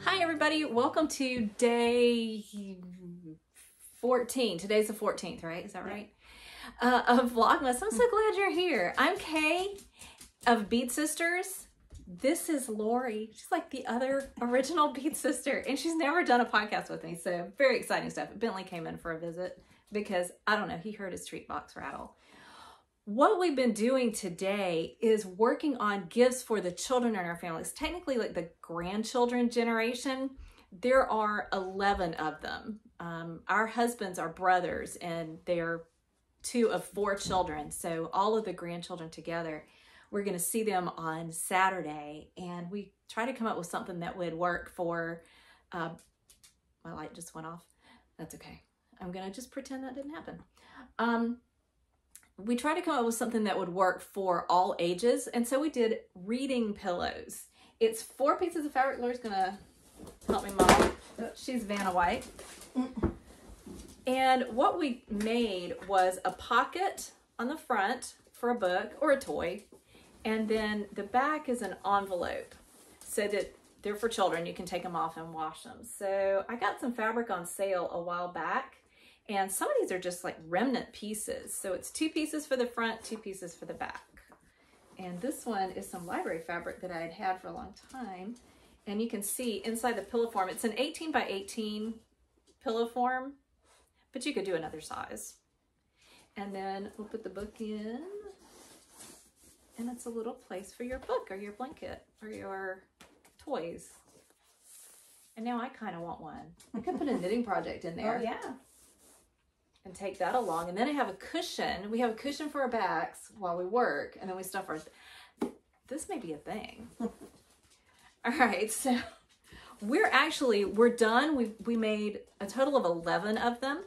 Hi everybody, welcome to day 14. Today's the 14th, right? Is that right? Of Vlogmas. I'm so glad you're here. I'm Kay of Bede Sisters. This is Lori. She's like the other original Bede Sister, and she's never done a podcast with me, so very exciting stuff. Bentley came in for a visit because, I don't know, he heard his treat box rattle. What we've been doing today is working on gifts for the children in our families. Technically, like the grandchildren generation, there are 11 of them. Our husbands are brothers, and they're 2 of 4 children. So all of the grandchildren together, we're going to see them on Saturday, and we try to come up with something that would work for, my light just went off. That's okay. I'm going to just pretend that didn't happen. We tried to come up with something that would work for all ages, and so we did reading pillows. It's 4 pieces of fabric. Laura's gonna help me model. She's Vanna White. And what we made was a pocket on the front for a book or a toy, and then the back is an envelope so that they're for children. You can take them off and wash them. So I got some fabric on sale a while back, and some of these are just like remnant pieces. So it's 2 pieces for the front, 2 pieces for the back. And this one is some library fabric that I had had for a long time. And you can see inside the pillow form, it's an 18 by 18 pillow form, but you could do another size. And then we'll put the book in, and it's a little place for your book or your blanket or your toys. And now I kind of want one. I could put a knitting project in there. Oh, yeah. And take that along. And then I have a cushion. We have a cushion for our backs while we work, and then we stuff our, this may be a thing. All right, so we're done. We made a total of 11 of them,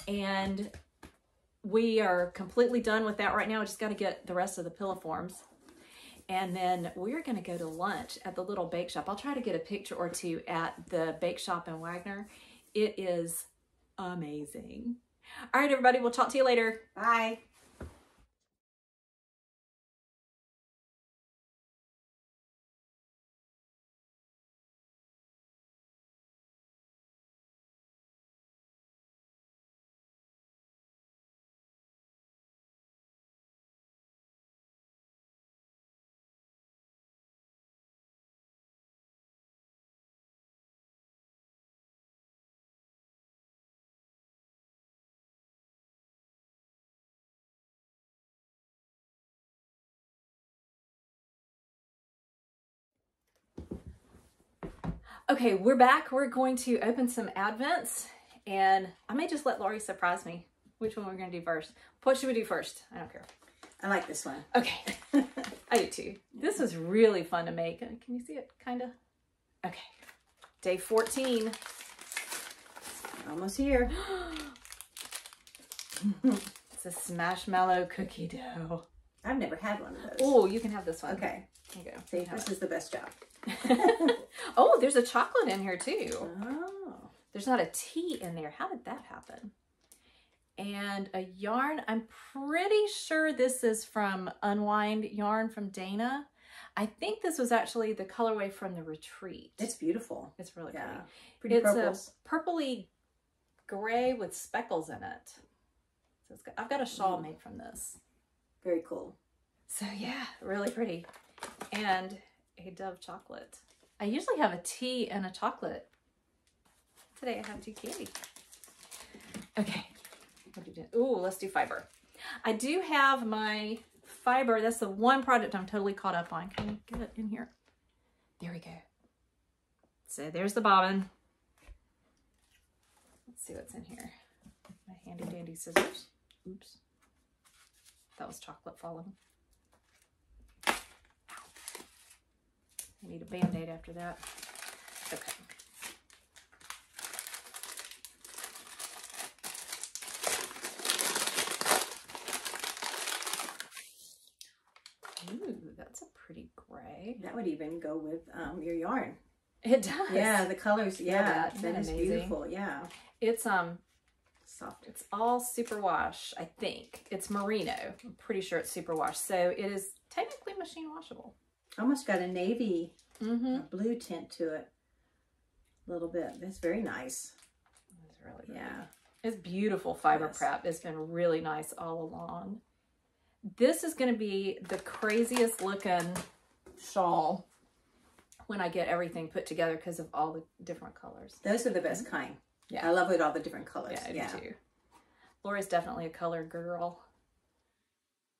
and we are completely done with that right now. I just got to get the rest of the pillow forms. And then we're going to go to lunch at the little bake shop. I'll try to get a picture or 2 at the bake shop in Wagner. It is amazing. All right, everybody, we'll talk to you later. Bye. Okay, we're back. We're going to open some Advents, and I may just let Lori surprise me which one we're going to do first. What should we do first? I don't care. I like this one. Okay. I do too. This is really fun to make. Can you see it? Kind of. Okay. Day 14. Almost here. It's a Smashmallow cookie dough. I've never had one of those. Oh, you can have this one. Okay. Here you go. See, this is the best job. Oh, there's a chocolate in here too. Oh. There's not a tea in there. How did that happen? And a yarn. I'm pretty sure this is from Unwind Yarn from Dana. I think this was actually the colorway from the retreat. It's beautiful. It's really pretty. It's purples. a purpley gray with speckles in it. So it's got, I've got a shawl made from this. Very cool. So yeah, really pretty. And a Dove chocolate. I usually have a tea and a chocolate. Today I have tea candy. Okay. What do you do? Ooh, let's do fiber. I do have my fiber. That's the one project I'm totally caught up on. Can you get it in here? There we go. So there's the bobbin. Let's see what's in here. My handy dandy scissors. Oops. That was chocolate falling. I need a Band-Aid after that. Okay. Ooh, that's a pretty gray. That would even go with your yarn. It does. Yeah, the colors. Yeah, Isn't that that is amazing? beautiful. Yeah. It's Soft. it's all superwash, I think. It's merino. I'm pretty sure it's superwash. So it is technically machine washable. Almost got a navy Mm-hmm. blue tint to it. a little bit. That's very nice. It's really pretty. Yeah. It's beautiful fiber Yes. prep. It's been really nice all along. This is going to be the craziest looking shawl when I get everything put together because of all the different colors. Those are the best kind. Yeah. I love it, all the different colors. Yeah, I do too. Lori's definitely a color girl.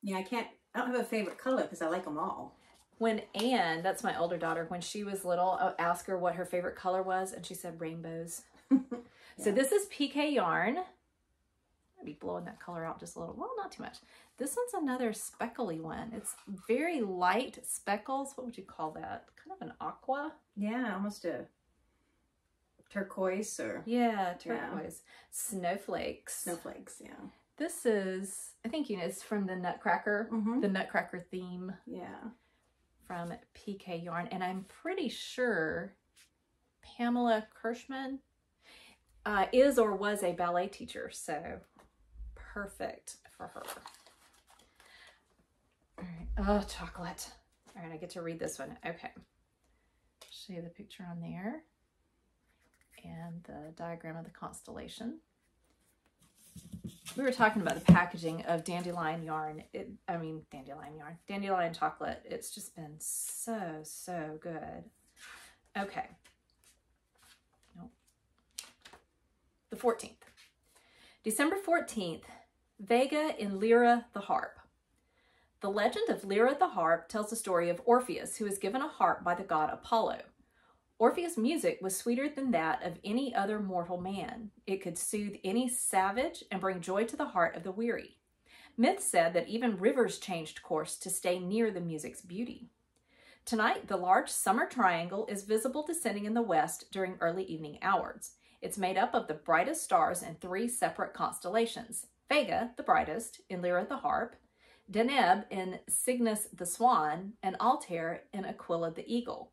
Yeah, I don't have a favorite color because I like them all. When Anne, that's my older daughter, when she was little, I would ask her what her favorite color was, and she said rainbows. So this is PK yarn. I'll be blowing that color out just a little. Well, not too much. This one's another speckly one. It's very light speckles. What would you call that? Kind of an aqua? Yeah, almost a turquoise or... Yeah, turquoise. Snowflakes. Snowflakes, yeah. This is, I think you know, it's from the Nutcracker, the Nutcracker theme. Yeah. From PK Yarn. And I'm pretty sure Pamela Kirschman is or was a ballet teacher, so perfect for her. All right. Oh, chocolate. All right, I get to read this one. Okay. Show you the picture on there and the diagram of the constellation. We were talking about the packaging of dandelion yarn. Dandelion chocolate. It's just been so, so good. Okay. Nope. The 14th. December 14th, Vega in Lyra the Harp. The legend of Lyra the Harp tells the story of Orpheus, who was given a harp by the god Apollo. Orpheus' music was sweeter than that of any other mortal man. It could soothe any savage and bring joy to the heart of the weary. Myth said that even rivers changed course to stay near the music's beauty. Tonight, the large summer triangle is visible descending in the west during early evening hours. It's made up of the brightest stars in 3 separate constellations: Vega, the brightest, in Lyra the Harp, Deneb in Cygnus the Swan, and Altair in Aquila the Eagle.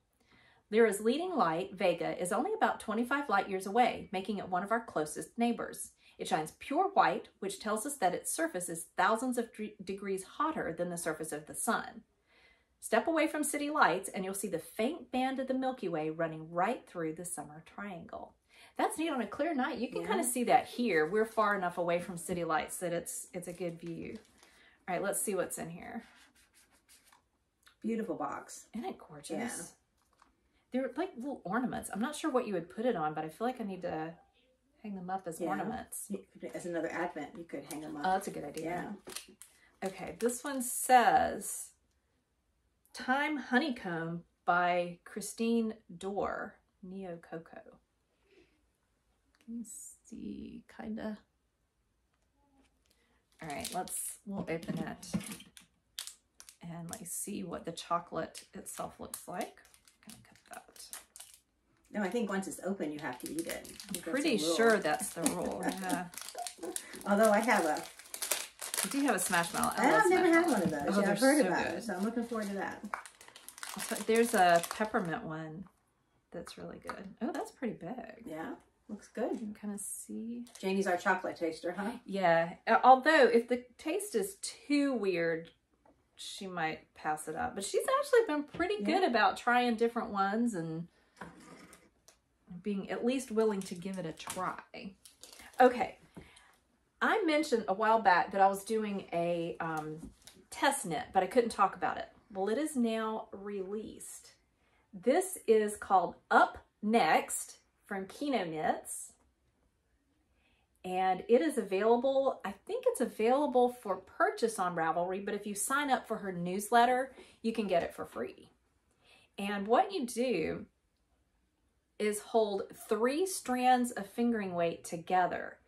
Lyra's leading light, Vega, is only about 25 light years away, making it one of our closest neighbors. It shines pure white, which tells us that its surface is thousands of degrees hotter than the surface of the sun. Step away from city lights and you'll see the faint band of the Milky Way running right through the summer triangle. That's neat on a clear night. You can kind of see that here. We're far enough away from city lights that it's a good view. All right, let's see what's in here. Beautiful box. Isn't it gorgeous? Yeah. They're like little ornaments. I'm not sure what you would put it on, but I feel like I need to hang them up as ornaments. As another advent, you could hang them up. Oh, that's a good idea. Yeah. Okay, this one says Time Honeycomb by Christine Dorr, Neo Coco. Can you see, kinda? All right, we'll open it and let you see what the chocolate itself looks like. I'm gonna cut that. No, I think once it's open, you have to eat it. I'm pretty sure that's the rule. Yeah. Although I have a... I do have a Smashmallow. I've never had one of those. Oh, Yeah, I've they're heard so about good. it, so I'm looking forward to that. So there's a peppermint one that's really good. Oh, that's pretty big. Yeah, looks good. You can kind of see. Janie's our chocolate taster, huh? Yeah. Although if the taste is too weird, she might pass it up. But she's actually been pretty good about trying different ones and being at least willing to give it a try. Okay. I mentioned a while back that I was doing a test knit, but I couldn't talk about it. Well, it is now released. This is called Up Next from Kino Knits. And it is available, I think it's available for purchase on Ravelry, but if you sign up for her newsletter, you can get it for free. And what you do is hold 3 strands of fingering weight together.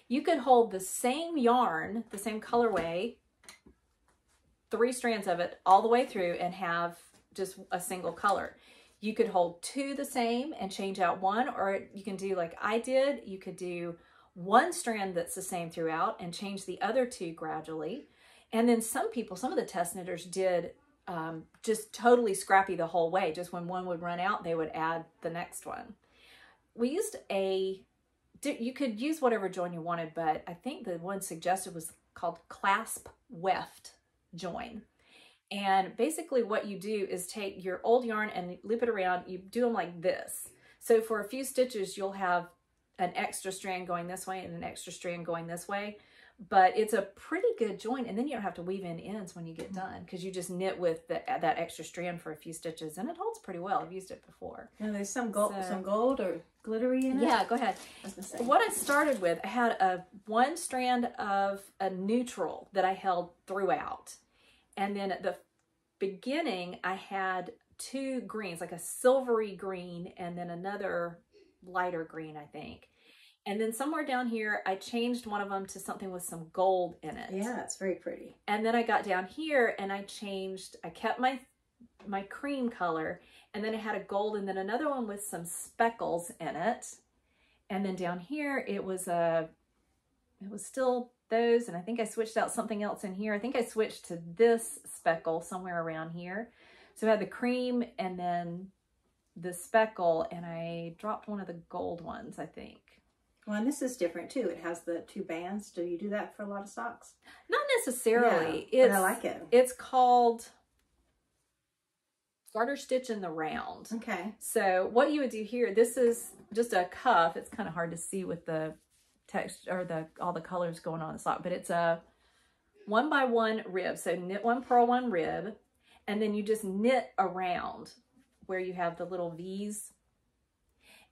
You could hold the same yarn, the same colorway, 3 strands of it all the way through and have just a single color. You could hold 2 the same and change out 1, or you can do like I did. You could do 1 strand that's the same throughout and change the other 2 gradually. And then some of the test knitters did just totally scrappy the whole way. Just when one would run out, they would add the next one. We used you could use whatever join you wanted, but I think the one suggested was called clasp weft join. And basically what you do is take your old yarn and loop it around. You do them like this. So for a few stitches, you'll have an extra strand going this way and an extra strand going this way. But it's a pretty good joint, and then you don't have to weave in ends when you get done, because you just knit with that extra strand for a few stitches, and it holds pretty well. I've used it before. Now there's some gold or glittery in it. Yeah, go ahead. What I started with, I had one strand of a neutral that I held throughout, and then at the beginning I had two greens, like a silvery green and then another lighter green, I think. And then somewhere down here, I changed one of them to something with some gold in it. Yeah, it's very pretty. And then I got down here and I kept my cream color, and then I had a gold and then another one with some speckles in it. And then down here, it was still those, and I think I switched out something else in here. I think I switched to this speckle somewhere around here. So I had the cream and then the speckle, and I dropped one of the gold ones, I think. Well, and this is different too. It has the two bands. Do you do that for a lot of socks? Not necessarily. Yeah, but I like it. It's called garter stitch in the round. Okay. So what you would do here, this is just a cuff. It's kind of hard to see with the text or all the colors going on the sock, but it's a 1x1 rib. So knit one, purl one, rib, and then you just knit around where you have the little V's.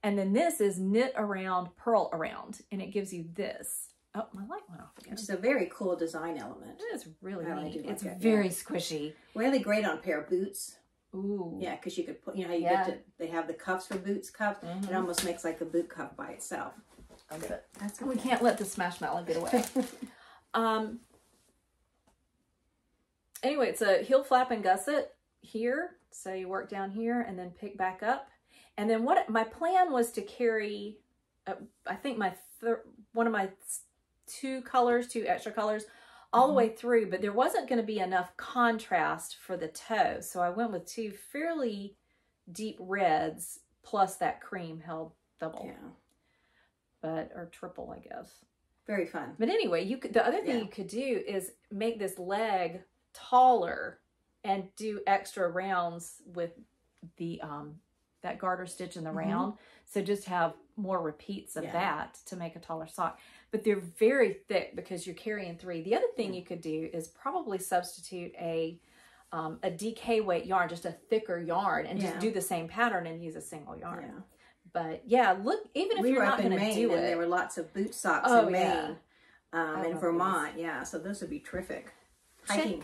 And then this is knit around, purl around, and it gives you this. Oh, my light went off again. Which is a very cool design element. It is really neat. Like it's it, very squishy. Really great on a pair of boots. Ooh. Yeah, because you could put, you know how you get to, they have the cuffs for boots cuffs. It almost makes like a boot cuff by itself. Okay. We can't let the Smashmallow get away. Anyway, it's a heel flap and gusset here. So you work down here and then pick back up. And then what my plan was to carry, I think one of my two extra colors all the way through, but there wasn't going to be enough contrast for the toe. So I went with two fairly deep reds plus that cream held double. Yeah. Or triple, I guess. Very fun. But anyway, the other thing you could do is make this leg taller and do extra rounds with the that garter stitch in the round. So just have more repeats of that to make a taller sock. But they're very thick because you're carrying three. The other thing you could do is probably substitute a DK weight yarn, just a thicker yarn, and just do the same pattern and use a single yarn. Yeah. But yeah, look, even if you're not going to do it. There were lots of boot socks in Maine, in Vermont. Yeah, so those would be terrific. Hiking.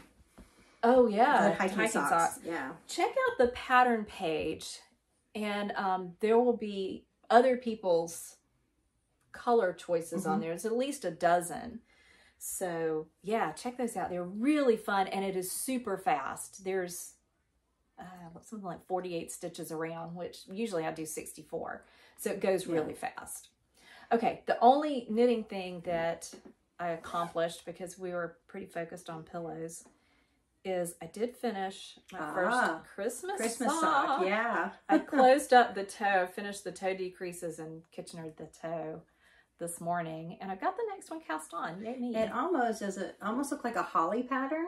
Oh yeah, good hiking socks. Yeah. Check out the pattern page, and there will be other people's color choices on there. There's at least a dozen. So yeah, check those out. They're really fun, and it is super fast. There's something like 48 stitches around, which usually I do 64. So it goes really fast. Okay, the only knitting thing that I accomplished, because we were pretty focused on pillows, is I did finish my first Christmas sock. Yeah. I closed up the toe, finished the toe decreases and Kitchenered the toe this morning, and I got the next one cast on. Yay me. It almost looked like a holly pattern.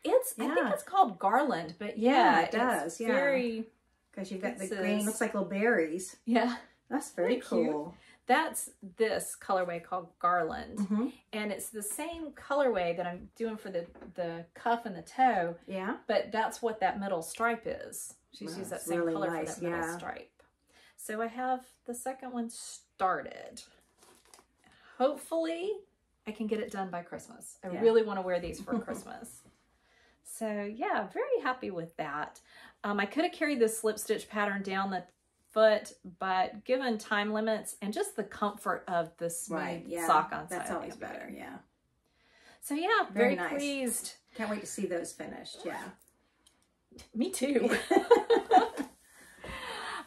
I think it's called garland, but it does. It's very, because you've got the green, looks like little berries. Yeah. That's very cool. That's this colorway called garland, and it's the same colorway that I'm doing for the cuff and the toe. Yeah. But that's what that middle stripe is. She's used that same color for that middle stripe. So I have the second one started. Hopefully I can get it done by Christmas. I really want to wear these for Christmas. So yeah, very happy with that. I could have carried this slip stitch pattern down the foot, but given time limits and just the comfort of the smooth sock on side, that's always better. Yeah. So yeah, very nice. Pleased. Can't wait to see those finished. Yeah. Me too.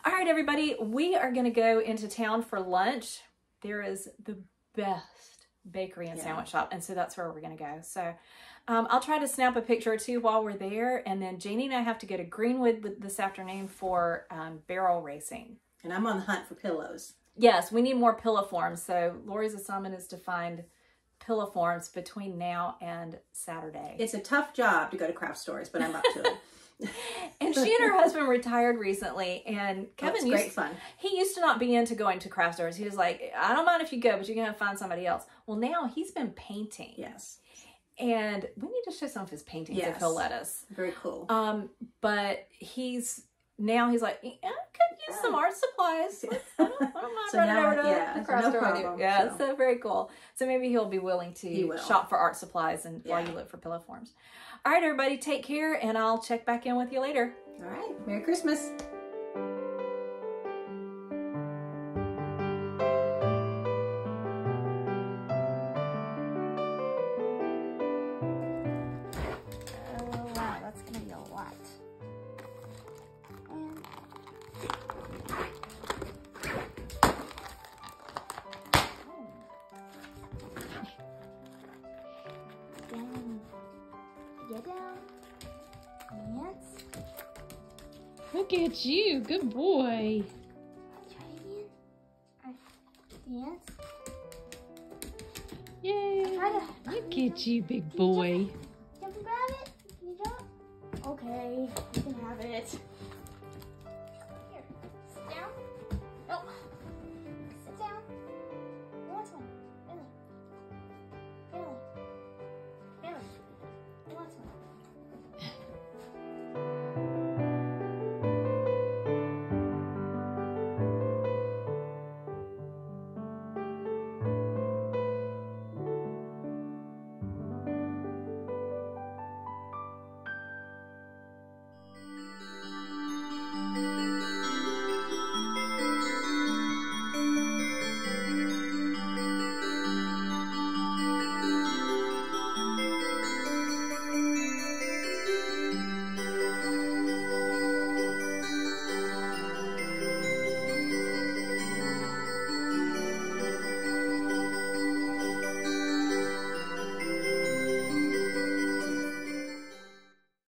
All right, everybody, we are going to go into town for lunch. There is the best bakery and sandwich shop, and so that's where we're going to go. So I'll try to snap a picture or two while we're there, and then Janie and I have to go to Greenwood this afternoon for barrel racing. And I'm on the hunt for pillows. Yes, we need more pillow forms, so Lori's assignment is to find pillow forms between now and Saturday. It's a tough job to go to craft stores, but I'm up to it. And she and her husband retired recently, and Kevin he used to not be into going to craft stores. He was like, I don't mind if you go, but you're going to find somebody else. Well, now he's been painting. Yes. And we need to show some of his paintings if he'll let us. Very cool. But he's like, I could use some art supplies. I don't mind running over to the craft store with you. Yeah, so very cool. So maybe he'll be willing to shop for art supplies and while you look for pillow forms. All right, everybody, take care, and I'll check back in with you later. All right. Merry Christmas. Get down. Dance. Look at you. Good boy. Try again. Dance. Yay. Look at you, big boy. Jump and grab it. Can you jump? Okay. You can have it.